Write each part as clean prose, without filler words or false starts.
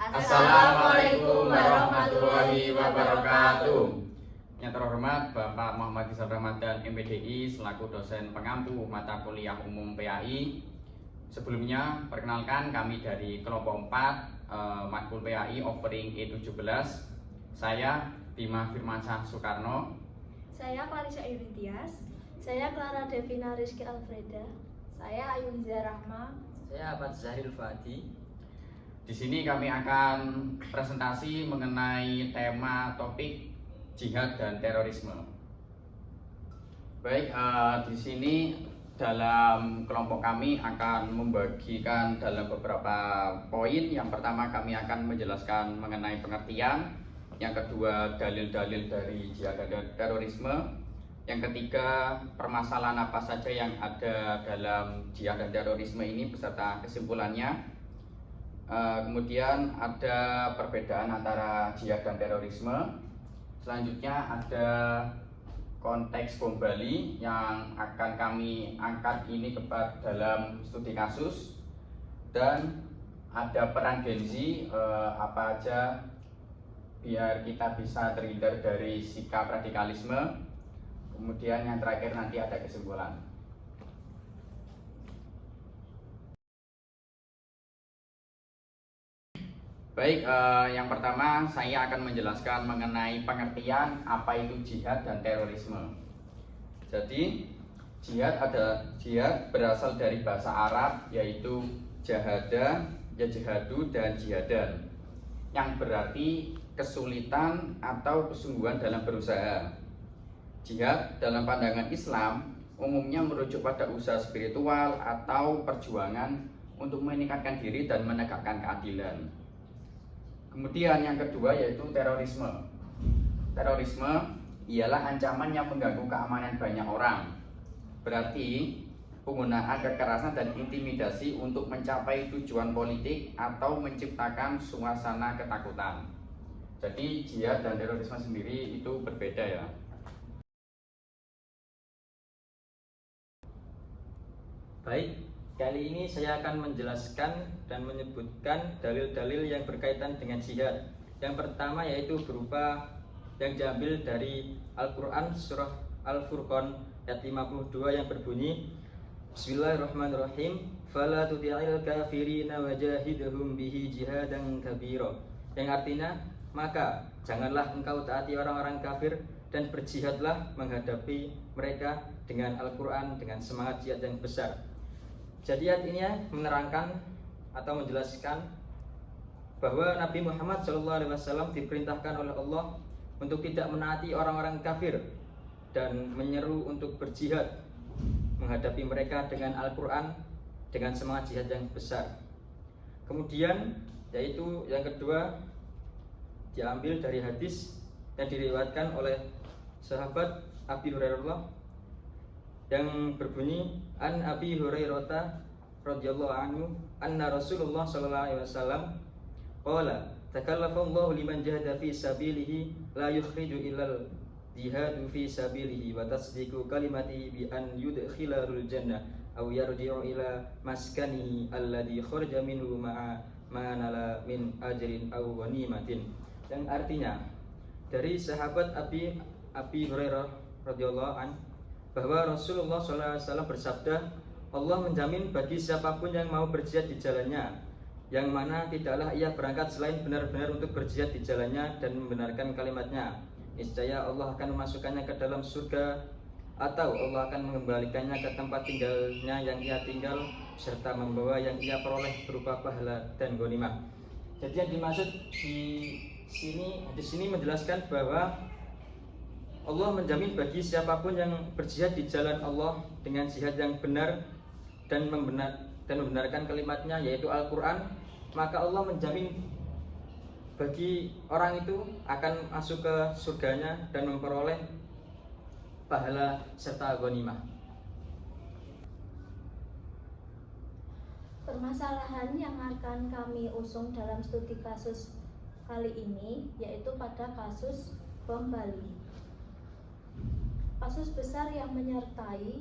Assalamualaikum warahmatullahi wabarakatuh. Yang terhormat Bapak Muhammad Rizal Ramadan MPDI selaku dosen pengampu mata kuliah umum PAI. Sebelumnya perkenalkan kami dari kelompok 4 Matkul PAI offering E17. Saya Bima Firmansyah Soekarno. Saya Clarissa Yunitias. Saya Clara Devina Rizky Alfreda. Saya Ayuniza Rahma. Saya Ahmad Zahil Fadi. Di sini kami akan presentasi mengenai tema topik jihad dan terorisme. Baik, di sini dalam kelompok kami akan membagikan dalam beberapa poin. Yang pertama kami akan menjelaskan mengenai pengertian. Yang kedua dalil-dalil dari jihad dan terorisme. Yang ketiga permasalahan apa saja yang ada dalam jihad dan terorisme ini beserta kesimpulannya. Kemudian ada perbedaan antara jihad dan terorisme. Selanjutnya ada konteks bom Bali yang akan kami angkat ini dalam studi kasus. Dan ada peran Gen Z apa aja biar kita bisa terhindar dari sikap radikalisme. Kemudian yang terakhir nanti ada kesimpulan. Baik, yang pertama saya akan menjelaskan mengenai pengertian apa itu jihad dan terorisme. Jadi jihad berasal dari bahasa Arab yaitu jahada, jihadu dan jihadan, yang berarti kesulitan atau kesungguhan dalam berusaha. Jihad dalam pandangan Islam umumnya merujuk pada usaha spiritual atau perjuangan untuk meningkatkan diri dan menegakkan keadilan. Kemudian yang kedua yaitu terorisme. Terorisme ialah ancaman yang mengganggu keamanan banyak orang. Berarti penggunaan kekerasan dan intimidasi untuk mencapai tujuan politik atau menciptakan suasana ketakutan. Jadi jihad dan terorisme sendiri itu berbeda ya. Baik, kali ini saya akan menjelaskan dan menyebutkan dalil-dalil yang berkaitan dengan jihad. Yang pertama yaitu berupa yang diambil dari Al-Quran surah Al-Furqan ayat 52 yang berbunyi Bismillahirrahmanirrahim fala tuti'il kafirina wajahidhum bihi jihadan kabira, yang artinya maka janganlah engkau taati orang-orang kafir dan berjihadlah menghadapi mereka dengan Al-Quran dengan semangat jihad yang besar. Jadi ayat ini menerangkan atau menjelaskan bahwa Nabi Muhammad SAW diperintahkan oleh Allah untuk tidak menaati orang-orang kafir dan menyeru untuk berjihad menghadapi mereka dengan Al-Quran dengan semangat jihad yang besar. Kemudian yaitu yang kedua diambil dari hadis yang diriwayatkan oleh sahabat Abi Hurairah yang berbunyi an Abi Hurairah radhiyallahu anhu anna Rasulullah sallallahu alaihi wasallam qala takallafallahu liman jahada fi sabilihi la yukhriju illal jihadu fi sabilihi wa tasdiqu kalimati bi an yudkhilahul jannah aw yarji'u ila maskanihi alladhi kharaja minhu ma'a ma nala min ajrin aw ghanimatin, yang artinya dari sahabat Abi Hurairah radhiyallahu anhu bahwa Rasulullah SAW bersabda, Allah menjamin bagi siapapun yang mau berjihad di jalannya, yang mana tidaklah ia berangkat selain benar-benar untuk berjihad di jalannya dan membenarkan kalimatnya, niscaya Allah akan memasukkannya ke dalam surga, atau Allah akan mengembalikannya ke tempat tinggalnya yang ia tinggal, serta membawa yang ia peroleh berupa pahala dan ghanimah. Jadi yang dimaksud di sini menjelaskan bahwa Allah menjamin bagi siapapun yang berjihad di jalan Allah dengan jihad yang benar dan membenarkan kalimatnya yaitu Al-Quran, maka Allah menjamin bagi orang itu akan masuk ke surganya dan memperoleh pahala serta ghanimah. Permasalahan yang akan kami usung dalam studi kasus kali ini yaitu pada kasus bom Bali. Kasus besar yang menyertai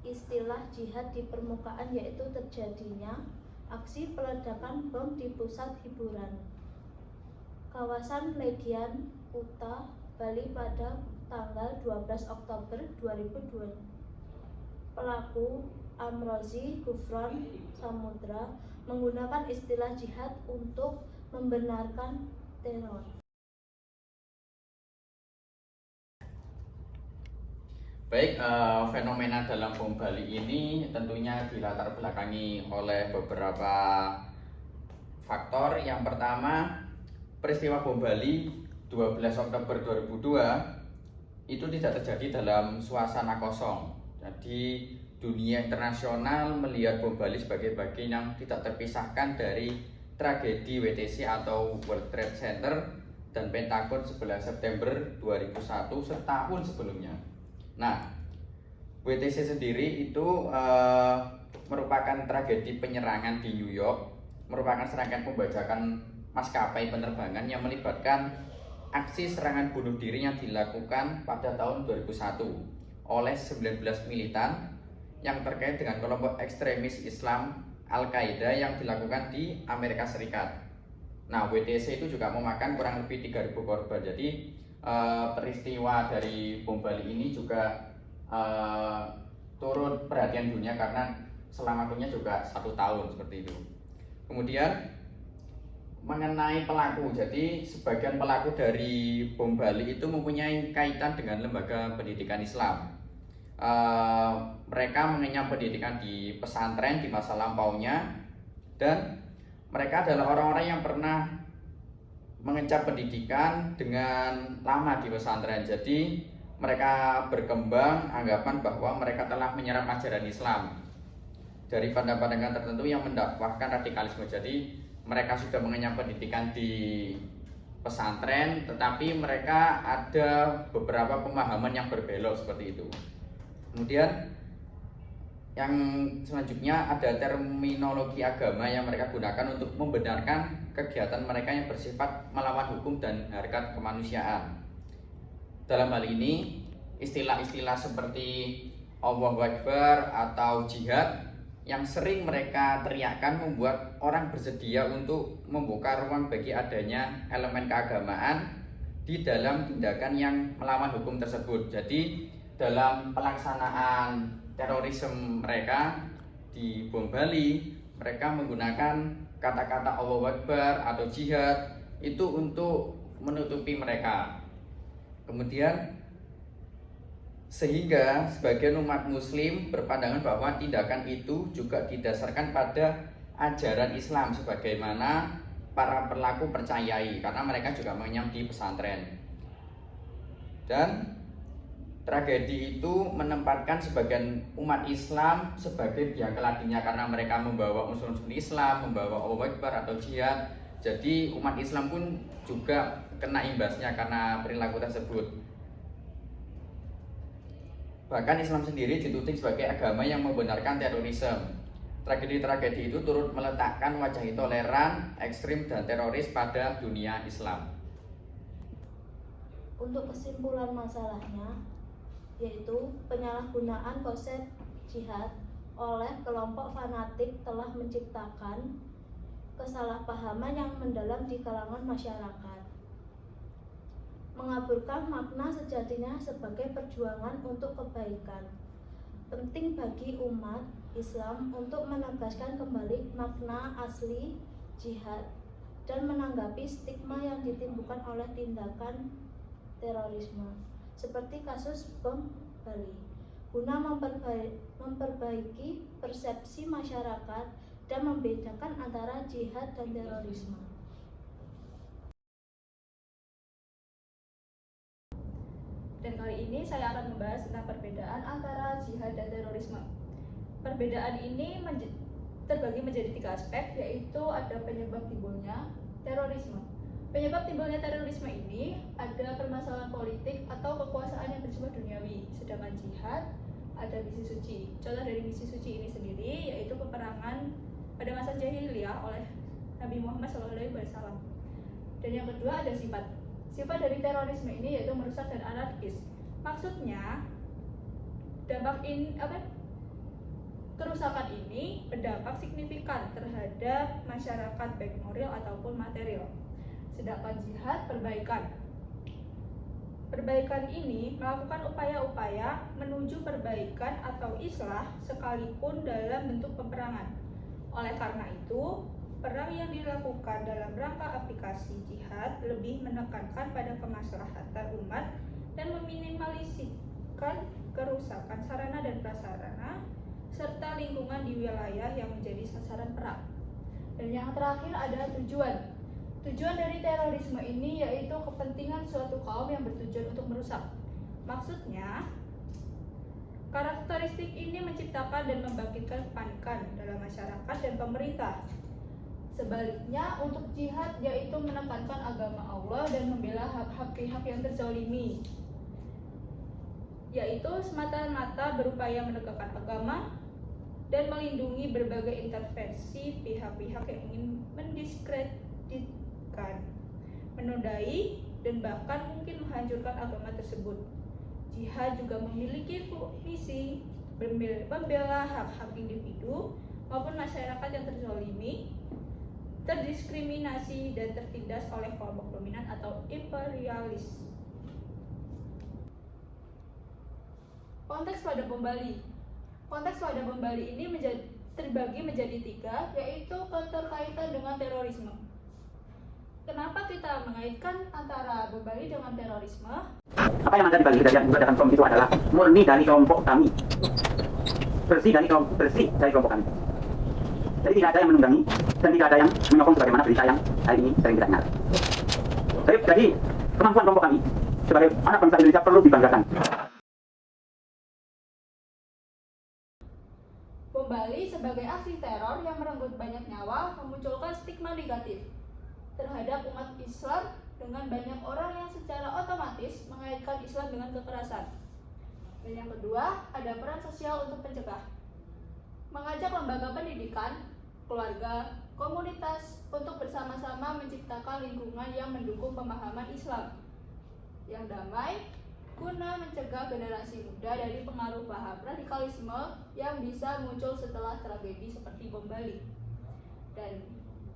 istilah jihad di permukaan yaitu terjadinya aksi peledakan bom di pusat hiburan kawasan Legian, Kuta, Bali pada tanggal 12 Oktober 2002. Pelaku Amrozi Gufron Samudra menggunakan istilah jihad untuk membenarkan teror. Baik, fenomena dalam bom Bali ini tentunya dilatar belakangi oleh beberapa faktor. Yang pertama, peristiwa bom Bali 12 Oktober 2002 itu tidak terjadi dalam suasana kosong. Jadi dunia internasional melihat bom Bali sebagai bagian yang tidak terpisahkan dari tragedi WTC atau World Trade Center dan Pentagon 11 September 2001 setahun sebelumnya. Nah, WTC sendiri itu merupakan tragedi penyerangan di New York, merupakan serangkaian pembajakan maskapai penerbangan yang melibatkan aksi serangan bunuh diri yang dilakukan pada tahun 2001 oleh 19 militan yang terkait dengan kelompok ekstremis Islam Al-Qaeda yang dilakukan di Amerika Serikat. Nah, WTC itu juga memakan kurang lebih 3.000 korban. Jadi peristiwa dari bom Bali ini juga turut perhatian dunia karena selama waktunya juga 1 tahun seperti itu. Kemudian mengenai pelaku, jadi sebagian pelaku dari bom Bali itu mempunyai kaitan dengan lembaga pendidikan Islam. Mereka mengenyam pendidikan di pesantren di masa lampaunya, dan mereka adalah orang-orang yang pernah mengenyam pendidikan dengan lama di pesantren. Jadi mereka berkembang anggapan bahwa mereka telah menyerap ajaran Islam dari pandangan tertentu yang mendakwahkan radikalisme. Jadi mereka sudah mengenyam pendidikan di pesantren, tetapi mereka ada beberapa pemahaman yang berbelok seperti itu. Kemudian yang selanjutnya ada terminologi agama yang mereka gunakan untuk membenarkan kegiatan mereka yang bersifat melawan hukum dan harkat kemanusiaan. Dalam hal ini, istilah-istilah seperti Allahu Akbar atau jihad yang sering mereka teriakkan membuat orang bersedia untuk membuka ruang bagi adanya elemen keagamaan di dalam tindakan yang melawan hukum tersebut. Jadi dalam pelaksanaan terorisme mereka di bom Bali, mereka menggunakan kata-kata Allahu Akbar atau jihad itu untuk menutupi mereka. Kemudian sehingga sebagian umat muslim berpandangan bahwa tindakan itu juga didasarkan pada ajaran Islam sebagaimana para pelaku percayai, karena mereka juga mengenyam di pesantren. Dan tragedi itu menempatkan sebagian umat Islam sebagai biang keladinya karena mereka membawa unsur-unsur Islam, membawa Allahu Akbar atau jihad. Jadi umat Islam pun juga kena imbasnya karena perilaku tersebut. Bahkan Islam sendiri dituding sebagai agama yang membenarkan terorisme. Tragedi-tragedi itu turut meletakkan wajah intoleran, ekstrim, dan teroris pada dunia Islam. Untuk kesimpulan masalahnya, yaitu penyalahgunaan konsep jihad oleh kelompok fanatik telah menciptakan kesalahpahaman yang mendalam di kalangan masyarakat, mengaburkan makna sejatinya sebagai perjuangan untuk kebaikan. Penting bagi umat Islam untuk menegaskan kembali makna asli jihad dan menanggapi stigma yang ditimbulkan oleh tindakan terorisme seperti kasus bom Bali, guna memperbaiki persepsi masyarakat dan membedakan antara jihad dan terorisme. Dan kali ini saya akan membahas tentang perbedaan antara jihad dan terorisme. Perbedaan ini terbagi menjadi 3 aspek, yaitu ada penyebab timbulnya terorisme. Penyebab timbulnya terorisme ini ada permasalahan politik atau kekuasaan yang bersifat duniawi, sedangkan jihad ada misi suci. Contoh dari misi suci ini sendiri yaitu peperangan pada masa jahiliyah oleh Nabi Muhammad SAW. Dan yang kedua ada sifat. Sifat dari terorisme ini yaitu merusak dan anarkis. Maksudnya kerusakan ini berdampak signifikan terhadap masyarakat baik moral ataupun material. sedangkan jihad perbaikan. Perbaikan ini melakukan upaya-upaya menuju perbaikan atau islah sekalipun dalam bentuk peperangan. Oleh karena itu, perang yang dilakukan dalam rangka aplikasi jihad lebih menekankan pada kemaslahatan umat dan meminimalisirkan kerusakan sarana dan prasarana serta lingkungan di wilayah yang menjadi sasaran perang. Dan yang terakhir adalah tujuan. Tujuan dari terorisme ini yaitu kepentingan suatu kaum yang bertujuan untuk merusak. Maksudnya, karakteristik ini menciptakan dan membangkitkan kepanikan dalam masyarakat dan pemerintah. Sebaliknya, untuk jihad yaitu menekankan agama Allah dan membela hak-hak pihak yang terzalimi, yaitu semata-mata berupaya menegakkan agama dan melindungi berbagai intervensi pihak-pihak yang ingin mendiskreditkan, menodai, dan bahkan mungkin menghancurkan agama tersebut. Jihad juga memiliki misi membela hak-hak individu maupun masyarakat yang terzalimi, terdiskriminasi, dan tertindas oleh kelompok dominan atau imperialis. Konteks pada bom Bali. Konteks pada bom Bali ini terbagi menjadi 3, yaitu keterkaitan dengan terorisme. Kenapa kita mengaitkan antara bom Bali dengan terorisme? Apa yang ada di balik kejadian ledakan bom itu adalah murni dari kelompok kami, bersih dari kelompok kami. Jadi tidak ada yang menunggangi dan tidak ada yang menyokong sebagaimana berita yang hari ini sering kita dengar. Jadi kemampuan kelompok kami sebagai anak bangsa Indonesia perlu dibanggakan. Bom Bali sebagai aksi teror yang merenggut banyak nyawa memunculkan stigma negatif terhadap umat Islam dengan banyak orang yang secara otomatis mengaitkan Islam dengan kekerasan. Dan yang kedua, ada peran sosial untuk pencegah. Mengajak lembaga pendidikan, keluarga, komunitas untuk bersama-sama menciptakan lingkungan yang mendukung pemahaman Islam yang damai guna mencegah generasi muda dari pengaruh paham radikalisme yang bisa muncul setelah tragedi seperti bom Bali. Dan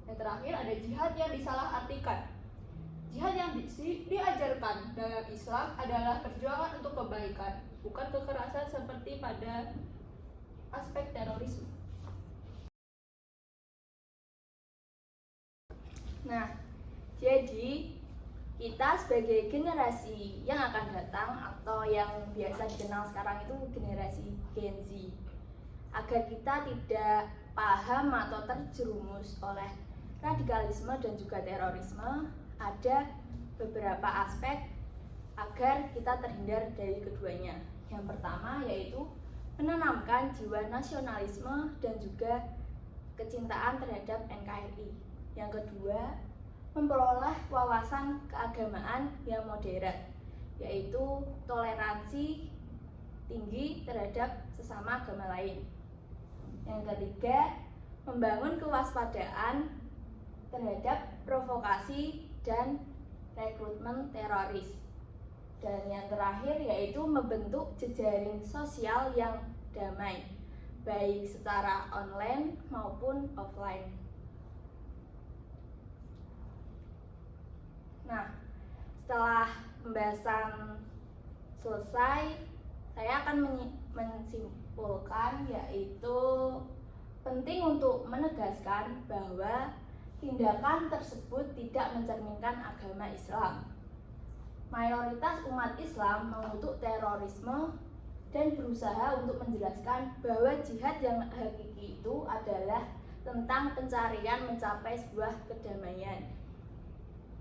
yang terakhir ada jihad yang disalahartikan. Jihad yang diajarkan dalam Islam adalah perjuangan untuk kebaikan, bukan kekerasan seperti pada aspek terorisme. Nah, jadi kita sebagai generasi yang akan datang atau yang biasa dikenal sekarang itu generasi Gen Z, agar kita tidak paham atau terjerumus oleh radikalisme dan juga terorisme, ada beberapa aspek agar kita terhindar dari keduanya. Yang pertama yaitu menanamkan jiwa nasionalisme dan juga kecintaan terhadap NKRI. Yang kedua, memperoleh wawasan keagamaan yang modern, yaitu toleransi tinggi terhadap sesama agama lain. Yang ketiga, membangun kewaspadaan terhadap provokasi dan rekrutmen teroris. Dan yang terakhir yaitu membentuk jejaring sosial yang damai, baik secara online maupun offline. Nah, setelah pembahasan selesai, saya akan menyimpulkan yaitu penting untuk menegaskan bahwa tindakan tersebut tidak mencerminkan agama Islam. Mayoritas umat Islam mengutuk terorisme dan berusaha untuk menjelaskan bahwa jihad yang hakiki itu adalah tentang pencarian mencapai sebuah kedamaian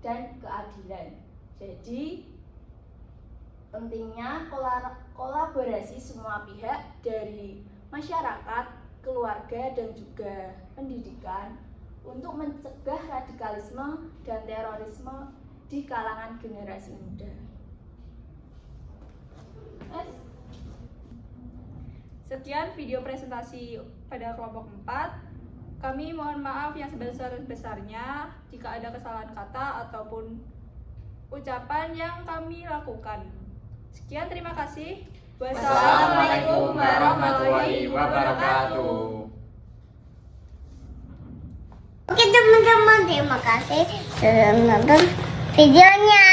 dan keadilan. Jadi, pentingnya kolaborasi semua pihak dari masyarakat, keluarga, dan juga pendidikan untuk mencegah radikalisme dan terorisme di kalangan generasi muda. Sekian video presentasi pada kelompok 4. Kami mohon maaf yang sebesar-besarnya jika ada kesalahan kata ataupun ucapan yang kami lakukan. Sekian, terima kasih. Wassalamualaikum warahmatullahi wabarakatuh. Oke teman-teman, Terima kasih sudah menonton videonya.